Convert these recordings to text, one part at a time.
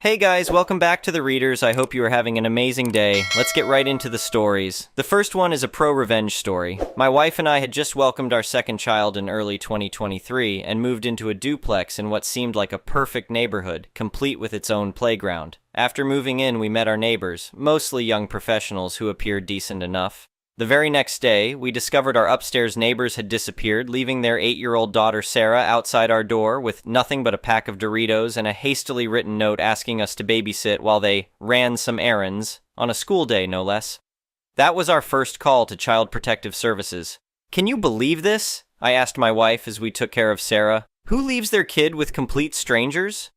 Hey guys, welcome back to The Readers. I hope you are having an amazing day. Let's get right into the stories. The first one is a pro-revenge story. My wife and I had just welcomed our second child in early 2023 and moved into a duplex in what seemed like a perfect neighborhood, complete with its own playground. After moving in, we met our neighbors, mostly young professionals who appeared decent enough. The very next day, we discovered our upstairs neighbors had disappeared, leaving their 8-year-old daughter Sarah outside our door with nothing but a pack of Doritos and a hastily written note asking us to babysit while they ran some errands, on a school day no less. That was our first call to Child Protective Services. Can you believe this? I asked my wife as we took care of Sarah. Who leaves their kid with complete strangers?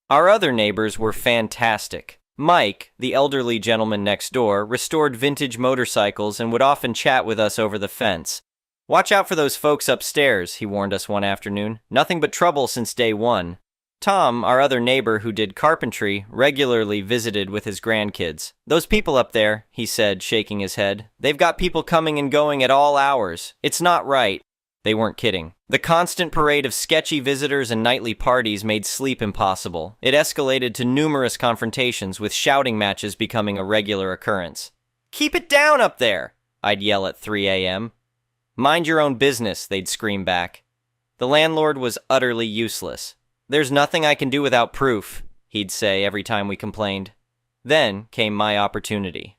Our other neighbors were fantastic. Mike, the elderly gentleman next door, restored vintage motorcycles and would often chat with us over the fence. "Watch out for those folks upstairs," he warned us one afternoon. "Nothing but trouble since day one." Tom, our other neighbor who did carpentry, regularly visited with his grandkids. "Those people up there," he said, shaking his head, "they've got people coming and going at all hours. It's not right." They weren't kidding. The constant parade of sketchy visitors and nightly parties made sleep impossible. It escalated to numerous confrontations, with shouting matches becoming a regular occurrence. "Keep it down up there!" I'd yell at 3 a.m. "Mind your own business," they'd scream back. The landlord was utterly useless. "There's nothing I can do without proof," he'd say every time we complained. Then came my opportunity.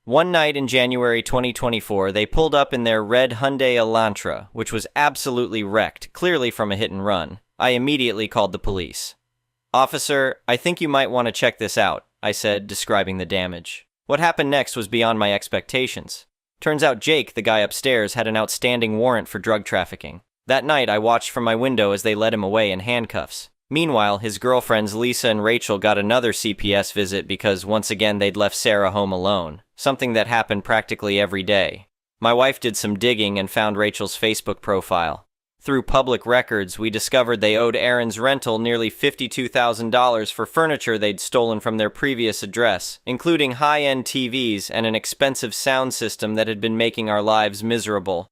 One night in January 2024, they pulled up in their red Hyundai Elantra, which was absolutely wrecked, clearly from a hit and run. I immediately called the police. "Officer, I think you might want to check this out," I said, describing the damage. What happened next was beyond my expectations. Turns out Jake, the guy upstairs, had an outstanding warrant for drug trafficking. That night, I watched from my window as they led him away in handcuffs. Meanwhile, his girlfriends Lisa and Rachel got another CPS visit because once again they'd left Sarah home alone, something that happened practically every day. My wife did some digging and found Rachel's Facebook profile. Through public records, we discovered they owed Aaron's rental nearly $52,000 for furniture they'd stolen from their previous address, including high-end TVs and an expensive sound system that had been making our lives miserable.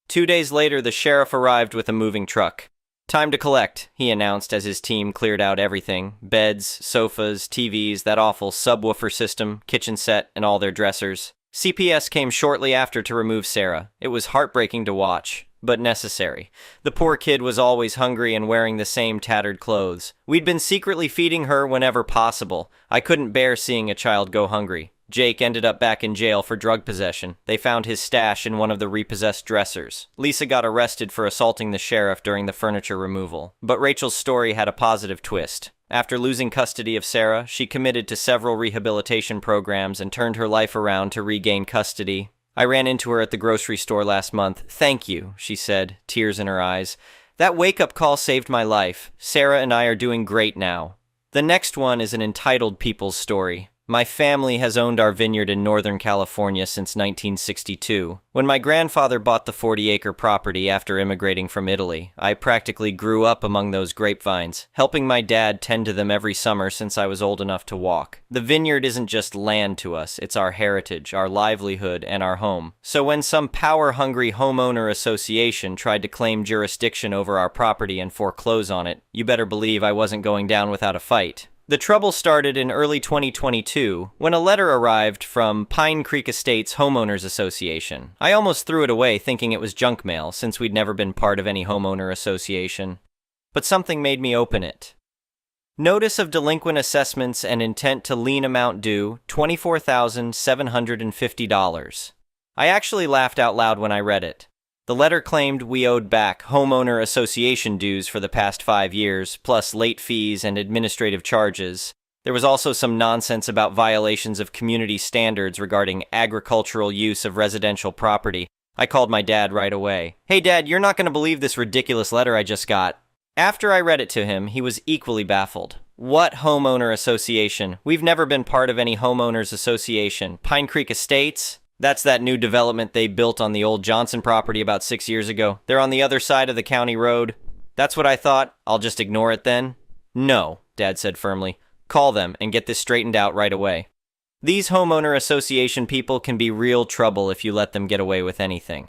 2 days later, the sheriff arrived with a moving truck. "Time to collect," he announced as his team cleared out everything. Beds, sofas, TVs, that awful subwoofer system, kitchen set, and all their dressers. CPS came shortly after to remove Sarah. It was heartbreaking to watch, but necessary. The poor kid was always hungry and wearing the same tattered clothes. We'd been secretly feeding her whenever possible. I couldn't bear seeing a child go hungry. Jake ended up back in jail for drug possession. They found his stash in one of the repossessed dressers. Lisa got arrested for assaulting the sheriff during the furniture removal. But Rachel's story had a positive twist. After losing custody of Sarah, she committed to several rehabilitation programs and turned her life around to regain custody. I ran into her at the grocery store last month. "Thank you," she said, tears in her eyes. "That wake-up call saved my life. Sarah and I are doing great now." The next one is an entitled people's story. My family has owned our vineyard in Northern California since 1962. When my grandfather bought the 40-acre property after immigrating from Italy, I practically grew up among those grapevines, helping my dad tend to them every summer since I was old enough to walk. The vineyard isn't just land to us, it's our heritage, our livelihood, and our home. So when some power-hungry homeowner association tried to claim jurisdiction over our property and foreclose on it, you better believe I wasn't going down without a fight. The trouble started in early 2022 when a letter arrived from Pine Creek Estates Homeowners Association. I almost threw it away thinking it was junk mail since we'd never been part of any homeowner association. But something made me open it. Notice of delinquent assessments and intent to lien amount due, $24,750. I actually laughed out loud when I read it. The letter claimed we owed back homeowner association dues for the past 5 years, plus late fees and administrative charges. There was also some nonsense about violations of community standards regarding agricultural use of residential property. I called my dad right away. "Hey Dad, you're not going to believe this ridiculous letter I just got." After I read it to him, he was equally baffled. "What homeowner association? We've never been part of any homeowners association. Pine Creek Estates? That's that new development they built on the old Johnson property about 6 years ago. They're on the other side of the county road." "That's what I thought. I'll just ignore it then?" "No," Dad said firmly. "Call them and get this straightened out right away. These homeowner association people can be real trouble if you let them get away with anything."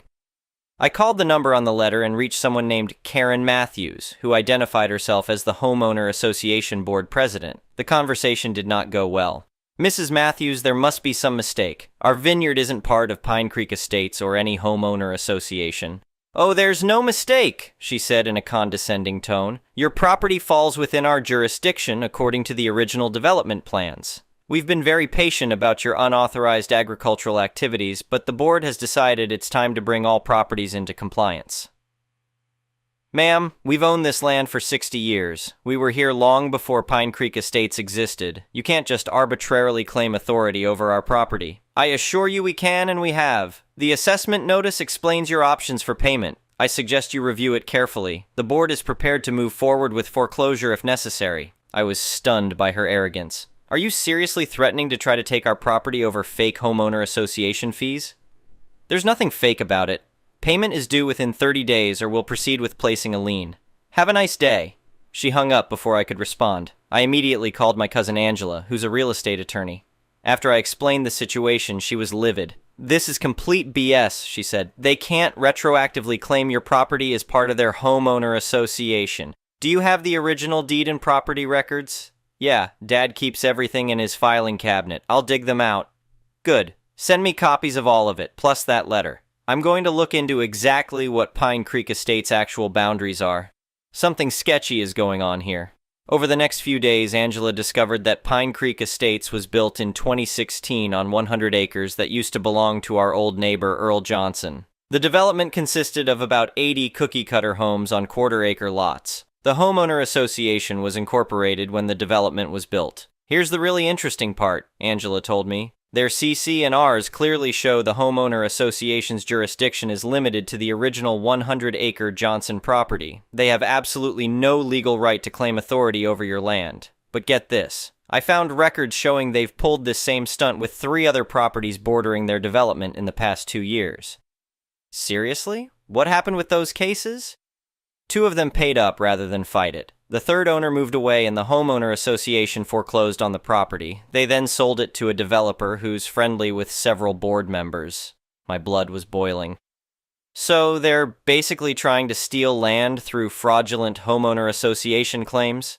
I called the number on the letter and reached someone named Karen Matthews, who identified herself as the Homeowner Association Board President. The conversation did not go well. "Mrs. Matthews, there must be some mistake. Our vineyard isn't part of Pine Creek Estates or any homeowner association." "Oh, there's no mistake," she said in a condescending tone. "Your property falls within our jurisdiction according to the original development plans. We've been very patient about your unauthorized agricultural activities, but the board has decided it's time to bring all properties into compliance." "Ma'am, we've owned this land for 60 years. We were here long before Pine Creek Estates existed. You can't just arbitrarily claim authority over our property." "I assure you we can, and we have. The assessment notice explains your options for payment. I suggest you review it carefully. The board is prepared to move forward with foreclosure if necessary." I was stunned by her arrogance. "Are you seriously threatening to try to take our property over fake homeowner association fees?" "There's nothing fake about it. Payment is due within 30 days or we'll proceed with placing a lien. Have a nice day." She hung up before I could respond. I immediately called my cousin Angela, who's a real estate attorney. After I explained the situation, she was livid. "This is complete BS," she said. "They can't retroactively claim your property as part of their homeowner association. Do you have the original deed and property records?" "Yeah, Dad keeps everything in his filing cabinet. I'll dig them out." "Good. Send me copies of all of it, plus that letter. I'm going to look into exactly what Pine Creek Estate's actual boundaries are. Something sketchy is going on here." Over the next few days, Angela discovered that Pine Creek Estates was built in 2016 on 100 acres that used to belong to our old neighbor Earl Johnson. The development consisted of about 80 cookie-cutter homes on quarter-acre lots. The homeowner association was incorporated when the development was built. "Here's the really interesting part," Angela told me. "Their CC and Rs clearly show the homeowner association's jurisdiction is limited to the original 100-acre Johnson property. They have absolutely no legal right to claim authority over your land. But get this. I found records showing they've pulled this same stunt with 3 other properties bordering their development in the past 2 years." "Seriously? What happened with those cases?" 2 of them paid up rather than fight it. The 3rd owner moved away and the homeowner association foreclosed on the property. They then sold it to a developer who's friendly with several board members. My blood was boiling. "So they're basically trying to steal land through fraudulent homeowner association claims?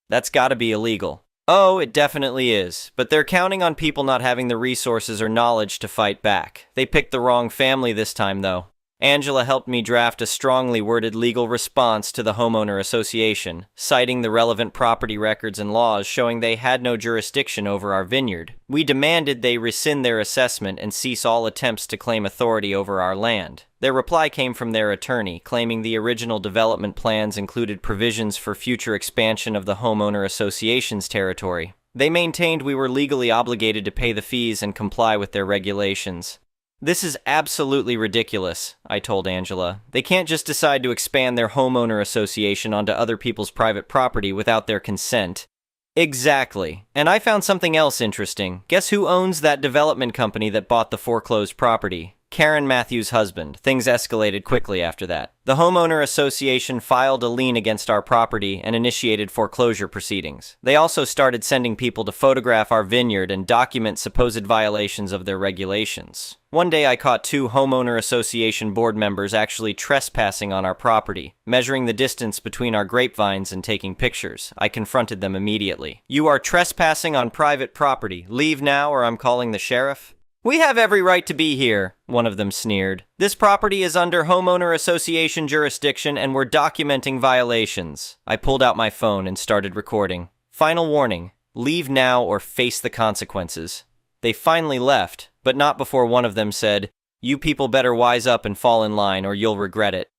That's gotta be illegal." "Oh, it definitely is, but they're counting on people not having the resources or knowledge to fight back. They picked the wrong family this time, though." Angela helped me draft a strongly worded legal response to the homeowner association, citing the relevant property records and laws showing they had no jurisdiction over our vineyard. We demanded they rescind their assessment and cease all attempts to claim authority over our land. Their reply came from their attorney, claiming the original development plans included provisions for future expansion of the homeowner association's territory. They maintained we were legally obligated to pay the fees and comply with their regulations. "This is absolutely ridiculous," I told Angela. "They can't just decide to expand their homeowner association onto other people's private property without their consent." "Exactly. And I found something else interesting. Guess who owns that development company that bought the foreclosed property? Karen Matthews' husband. Things escalated quickly after that. The homeowner association filed a lien against our property and initiated foreclosure proceedings. They also started sending people to photograph our vineyard and document supposed violations of their regulations. One day I caught 2 homeowner association board members actually trespassing on our property, measuring the distance between our grapevines and taking pictures. I confronted them immediately. "You are trespassing on private property. Leave now or I'm calling the sheriff." "We have every right to be here," one of them sneered. "This property is under homeowner association jurisdiction and we're documenting violations." I pulled out my phone and started recording. "Final warning, leave now or face the consequences." They finally left, but not before one of them said, "You people better wise up and fall in line or you'll regret it."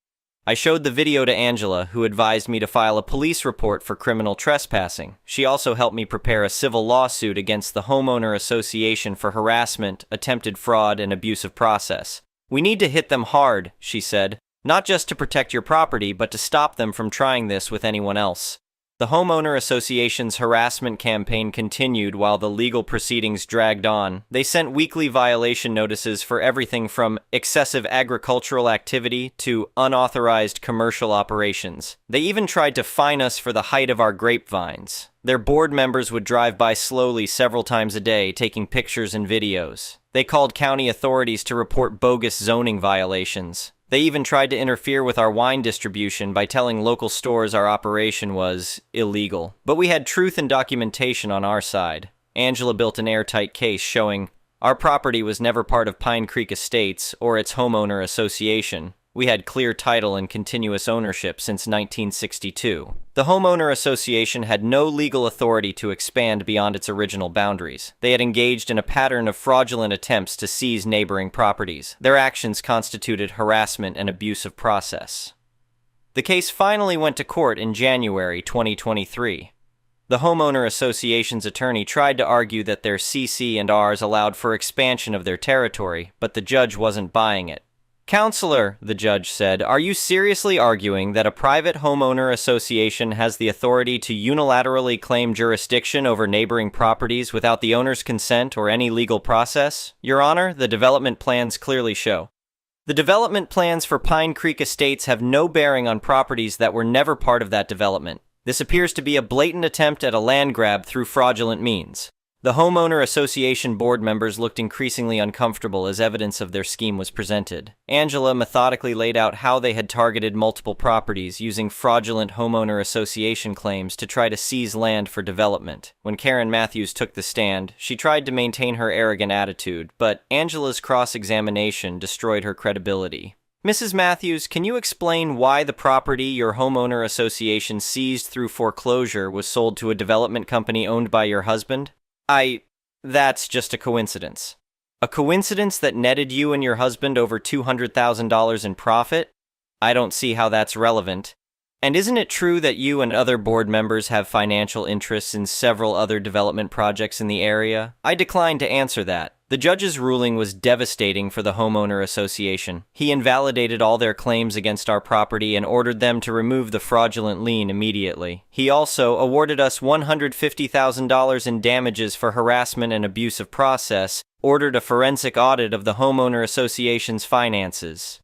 I showed the video to Angela, who advised me to file a police report for criminal trespassing. She also helped me prepare a civil lawsuit against the homeowner association for harassment, attempted fraud, and abusive process. "We need to hit them hard," she said, "not just to protect your property, but to stop them from trying this with anyone else." The homeowner association's harassment campaign continued while the legal proceedings dragged on. They sent weekly violation notices for everything from excessive agricultural activity to unauthorized commercial operations. They even tried to fine us for the height of our grapevines. Their board members would drive by slowly several times a day, taking pictures and videos. They called county authorities to report bogus zoning violations. They even tried to interfere with our wine distribution by telling local stores our operation was illegal. But we had truth and documentation on our side. Angela built an airtight case showing our property was never part of Pine Creek Estates or its homeowner association. We had clear title and continuous ownership since 1962. The homeowner association had no legal authority to expand beyond its original boundaries. They had engaged in a pattern of fraudulent attempts to seize neighboring properties. Their actions constituted harassment and abusive process. The case finally went to court in January 2023. The homeowner association's attorney tried to argue that their CC&Rs allowed for expansion of their territory, but the judge wasn't buying it. "Counselor," the judge said, "are you seriously arguing that a private homeowner association has the authority to unilaterally claim jurisdiction over neighboring properties without the owner's consent or any legal process? Your Honor, the development plans clearly show." The development plans for Pine Creek Estates have no bearing on properties that were never part of that development. This appears to be a blatant attempt at a land grab through fraudulent means. The homeowner association board members looked increasingly uncomfortable as evidence of their scheme was presented. Angela methodically laid out how they had targeted multiple properties using fraudulent homeowner association claims to try to seize land for development. When Karen Matthews took the stand, she tried to maintain her arrogant attitude, but Angela's cross-examination destroyed her credibility. "Mrs. Matthews, can you explain why the property your homeowner association seized through foreclosure was sold to a development company owned by your husband?" That's just a coincidence. A coincidence that netted you and your husband over $200,000 in profit? I don't see how that's relevant. And isn't it true that you and other board members have financial interests in several other development projects in the area? I decline to answer that. The judge's ruling was devastating for the homeowner association. He invalidated all their claims against our property and ordered them to remove the fraudulent lien immediately. He also awarded us $150,000 in damages for harassment and abusive process, ordered a forensic audit of the homeowner association's finances,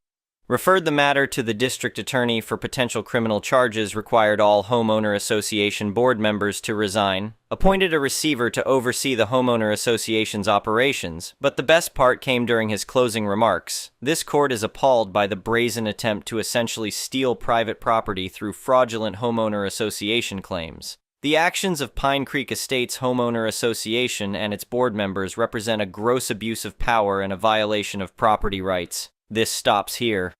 referred the matter to the district attorney for potential criminal charges, required all homeowner association board members to resign, appointed a receiver to oversee the homeowner association's operations, but the best part came during his closing remarks. This court is appalled by the brazen attempt to essentially steal private property through fraudulent homeowner association claims. The actions of Pine Creek Estates Homeowner Association and its board members represent a gross abuse of power and a violation of property rights. This stops here.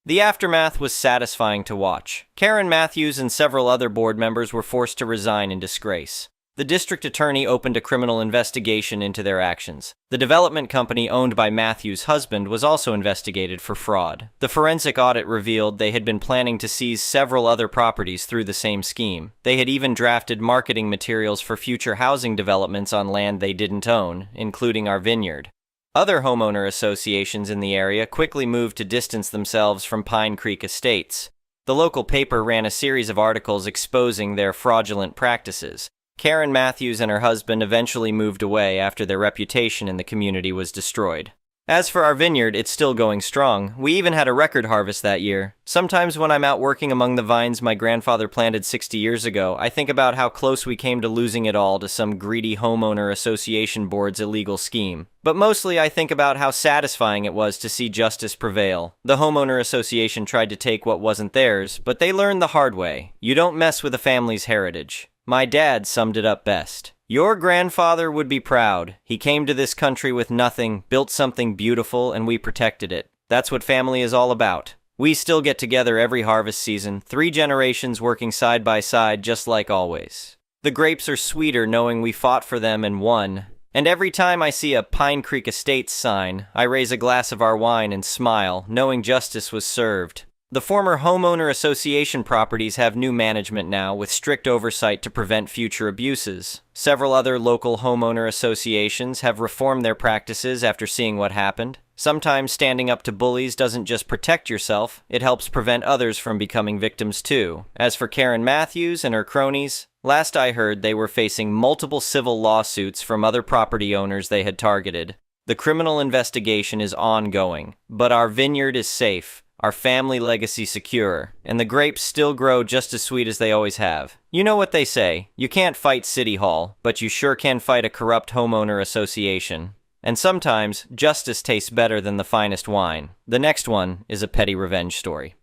The aftermath was satisfying to watch. Karen Matthews and several other board members were forced to resign in disgrace. The district attorney opened a criminal investigation into their actions. The development company owned by Matthews' husband was also investigated for fraud. The forensic audit revealed they had been planning to seize several other properties through the same scheme. They had even drafted marketing materials for future housing developments on land they didn't own, including our Vineyard. Other homeowner associations in the area quickly moved to distance themselves from Pine Creek Estates. The local paper ran a series of articles exposing their fraudulent practices. Karen Matthews and her husband eventually moved away after their reputation in the community was destroyed. As for our vineyard, it's still going strong. We even had a record harvest that year. Sometimes when I'm out working among the vines my grandfather planted 60 years ago, I think about how close we came to losing it all to some greedy homeowner association board's illegal scheme. But mostly I think about how satisfying it was to see justice prevail. The homeowner association tried to take what wasn't theirs, but they learned the hard way. You don't mess with a family's heritage. My dad summed it up best. Your grandfather would be proud. He came to this country with nothing, built something beautiful, and we protected it. That's what family is all about. We still get together every harvest season, 3 generations working side by side just like always. The grapes are sweeter knowing we fought for them and won. And every time I see a Pine Creek Estates sign, I raise a glass of our wine and smile, knowing justice was served. The former homeowner association properties have new management now, with strict oversight to prevent future abuses. Several other local homeowner associations have reformed their practices after seeing what happened. Sometimes standing up to bullies doesn't just protect yourself, it helps prevent others from becoming victims too. As for Karen Matthews and her cronies, last I heard they were facing multiple civil lawsuits from other property owners they had targeted. The criminal investigation is ongoing, but our vineyard is safe. Our family legacy secure, and the grapes still grow just as sweet as they always have. You know what they say, you can't fight City Hall, but you sure can fight a corrupt homeowner association. And sometimes, justice tastes better than the finest wine. The next one is a petty revenge story.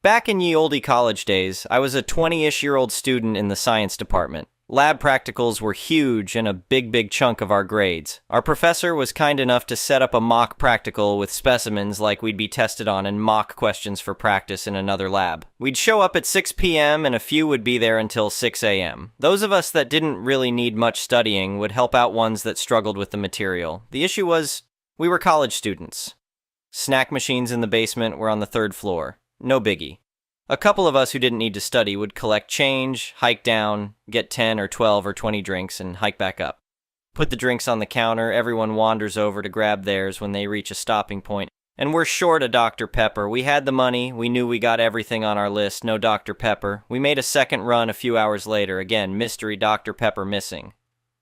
Back in ye olde college days, I was a 20-ish-year-old student in the science department. Lab practicals were huge and a big chunk of our grades. Our professor was kind enough to set up a mock practical with specimens like we'd be tested on and mock questions for practice in another lab. We'd show up at 6 p.m. and a few would be there until 6 a.m. Those of us that didn't really need much studying would help out ones that struggled with the material. The issue was, we were college students. Snack machines in the basement were on the 3rd floor. No biggie. A couple of us who didn't need to study would collect change, hike down, get 10 or 12 or 20 drinks, and hike back up. Put the drinks on the counter, everyone wanders over to grab theirs when they reach a stopping point, and we're short a Dr. Pepper. We had the money, we knew we got everything on our list, no Dr. Pepper. We made a second run a few hours later, again, mystery Dr. Pepper missing.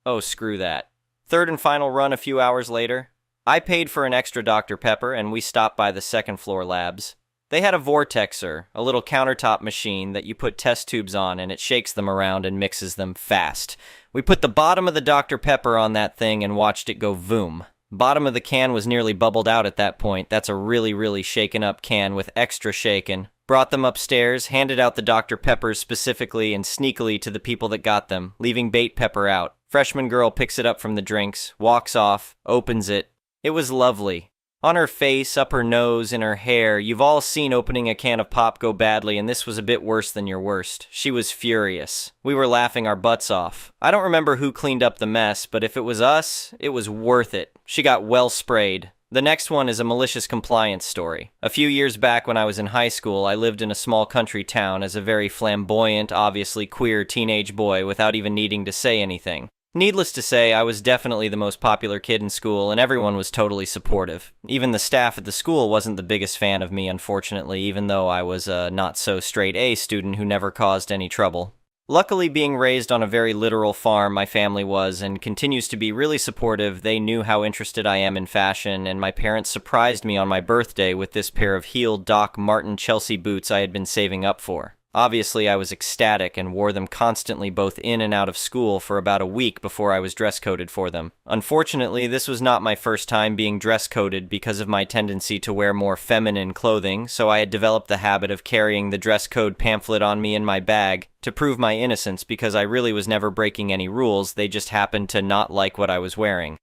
Oh, screw that. Third and final run a few hours later. I paid for an extra Dr. Pepper, and we stopped by the 2nd floor labs. They had a vortexer, a little countertop machine that you put test tubes on and it shakes them around and mixes them fast. We put the bottom of the Dr. Pepper on that thing and watched it go voom. Bottom of the can was nearly bubbled out at that point. That's a really shaken up can with extra shaken. Brought them upstairs, handed out the Dr. Peppers specifically and sneakily to the people that got them, leaving bait pepper out. Freshman girl picks it up from the drinks, walks off, opens it. It was lovely. On her face, up her nose, in her hair, you've all seen opening a can of pop go badly, and this was a bit worse than your worst. She was furious. We were laughing our butts off. I don't remember who cleaned up the mess, but if it was us, it was worth it. She got well sprayed. The next one is a malicious compliance story. A few years back when I was in high school, I lived in a small country town as a very flamboyant, obviously queer teenage boy without even needing to say anything. Needless to say, I was definitely the most popular kid in school, and everyone was totally supportive. Even the staff at the school wasn't the biggest fan of me, unfortunately, even though I was a not-so-straight-A student who never caused any trouble. Luckily, being raised on a very literal farm, my family was, and continues to be, really supportive. They knew how interested I am in fashion, and my parents surprised me on my birthday with this pair of heeled Doc Marten Chelsea boots I had been saving up for. Obviously, I was ecstatic and wore them constantly both in and out of school for about a week before I was dress-coded for them. Unfortunately, this was not my first time being dress-coded because of my tendency to wear more feminine clothing, so I had developed the habit of carrying the dress code pamphlet on me in my bag to prove my innocence because I really was never breaking any rules, they just happened to not like what I was wearing.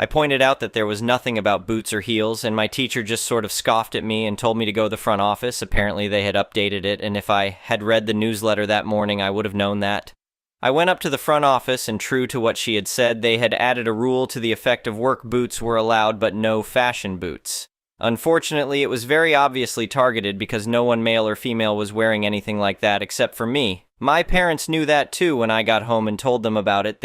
I pointed out that there was nothing about boots or heels, and my teacher just sort of scoffed at me and told me to go to the front office. Apparently they had updated it, and if I had read the newsletter that morning, I would have known that. I went up to the front office, and true to what she had said, they had added a rule to the effect of work boots were allowed but no fashion boots. Unfortunately, it was very obviously targeted because no one, male or female, was wearing anything like that except for me. My parents knew that too when I got home and told them about it.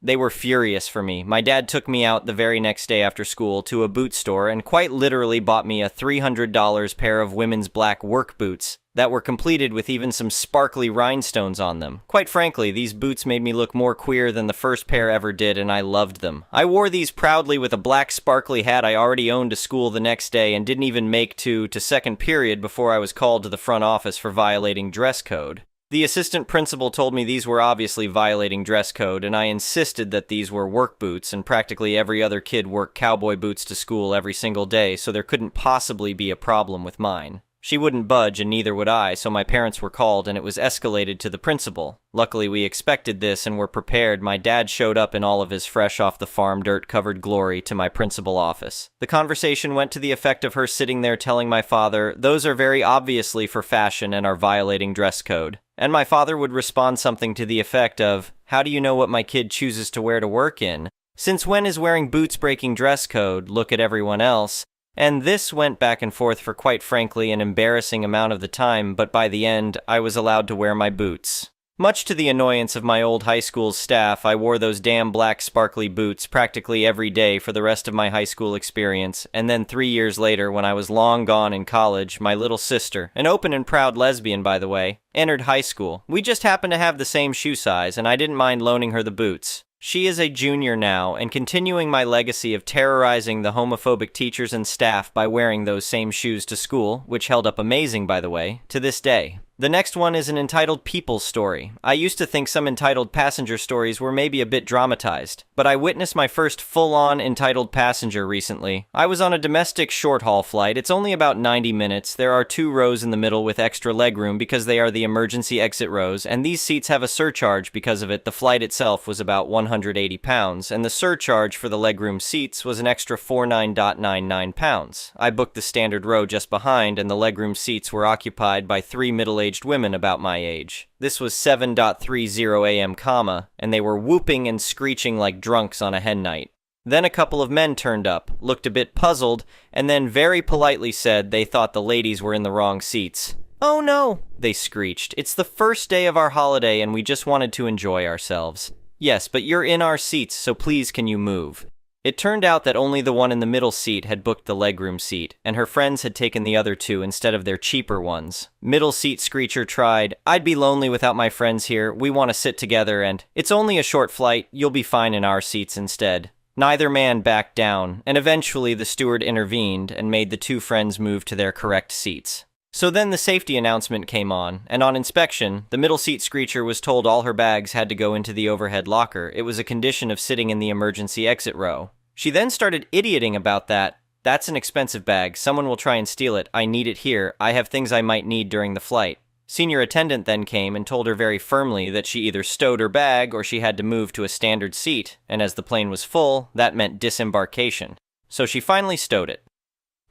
They were furious for me. My dad took me out the very next day after school to a boot store and quite literally bought me a $300 pair of women's black work boots that were completed with even some sparkly rhinestones on them. Quite frankly, these boots made me look more queer than the first pair ever did, and I loved them. I wore these proudly with a black sparkly hat I already owned to school the next day and didn't even make to second period before I was called to the front office for violating dress code. The assistant principal told me these were obviously violating dress code, and I insisted that these were work boots, and practically every other kid wore cowboy boots to school every single day, so there couldn't possibly be a problem with mine. She wouldn't budge, and neither would I, so my parents were called, and it was escalated to the principal. Luckily, we expected this and were prepared. My dad showed up in all of his fresh-off-the-farm dirt-covered glory to my principal office. The conversation went to the effect of her sitting there telling my father, "Those are very obviously for fashion and are violating dress code." And my father would respond something to the effect of, "How do you know what my kid chooses to wear to work in? Since when is wearing boots breaking dress code? Look at everyone else." And this went back and forth for quite frankly an embarrassing amount of the time, but by the end, I was allowed to wear my boots. Much to the annoyance of my old high school staff, I wore those damn black sparkly boots practically every day for the rest of my high school experience, and then 3 years later, when I was long gone in college, my little sister, an open and proud lesbian by the way, entered high school. We just happened to have the same shoe size, and I didn't mind loaning her the boots. She is a junior now, and continuing my legacy of terrorizing the homophobic teachers and staff by wearing those same shoes to school, which held up amazing by the way, to this day. The next one is an entitled people story. I used to think some entitled passenger stories were maybe a bit dramatized, but I witnessed my first full-on entitled passenger recently. I was on a domestic short-haul flight. It's only about 90 minutes. There are 2 rows in the middle with extra legroom because they are the emergency exit rows, and these seats have a surcharge because of it. The flight itself was about 180 pounds, and the surcharge for the legroom seats was an extra 49.99 pounds. I booked the standard row just behind, and the legroom seats were occupied by 3 middle-aged women about my age. This was 7:30 a.m., and they were whooping and screeching like drunks on a hen night. Then a couple of men turned up, looked a bit puzzled, and then very politely said they thought the ladies were in the wrong seats. "Oh no," they screeched. "It's the first day of our holiday and we just wanted to enjoy ourselves." "Yes, but you're in our seats, so please can you move?" It turned out that only the one in the middle seat had booked the legroom seat, and her friends had taken the other 2 instead of their cheaper ones. Middle seat screecher tried, "I'd be lonely without my friends here. We want to sit together and it's only a short flight. You'll be fine in our seats instead." Neither man backed down, and eventually the steward intervened and made the 2 friends move to their correct seats. So then the safety announcement came on, and on inspection, the middle seat screecher was told all her bags had to go into the overhead locker. It was a condition of sitting in the emergency exit row. She then started idioting about that. "That's an expensive bag. Someone will try and steal it. I need it here. I have things I might need during the flight." Senior attendant then came and told her very firmly that she either stowed her bag or she had to move to a standard seat, and as the plane was full, that meant disembarkation. So she finally stowed it.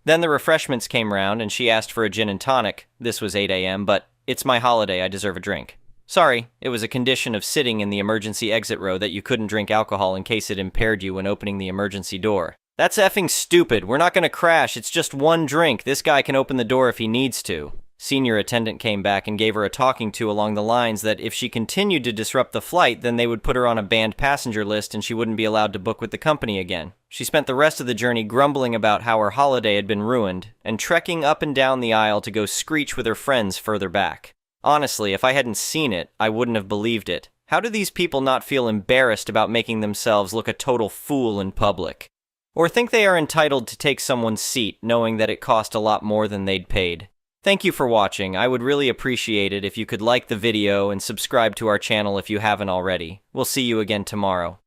Then the refreshments came round and she asked for a gin and tonic. This was 8 a.m., but it's my holiday, I deserve a drink. Sorry, it was a condition of sitting in the emergency exit row that you couldn't drink alcohol in case it impaired you when opening the emergency door. That's effing stupid. We're not gonna crash. It's just one drink. This guy can open the door if he needs to. Senior attendant came back and gave her a talking to along the lines that if she continued to disrupt the flight, then they would put her on a banned passenger list and she wouldn't be allowed to book with the company again. She spent the rest of the journey grumbling about how her holiday had been ruined and trekking up and down the aisle to go screech with her friends further back. Honestly, if I hadn't seen it, I wouldn't have believed it. How do these people not feel embarrassed about making themselves look a total fool in public? Or think they are entitled to take someone's seat knowing that it cost a lot more than they'd paid? Thank you for watching. I would really appreciate it if you could like the video and subscribe to our channel if you haven't already. We'll see you again tomorrow.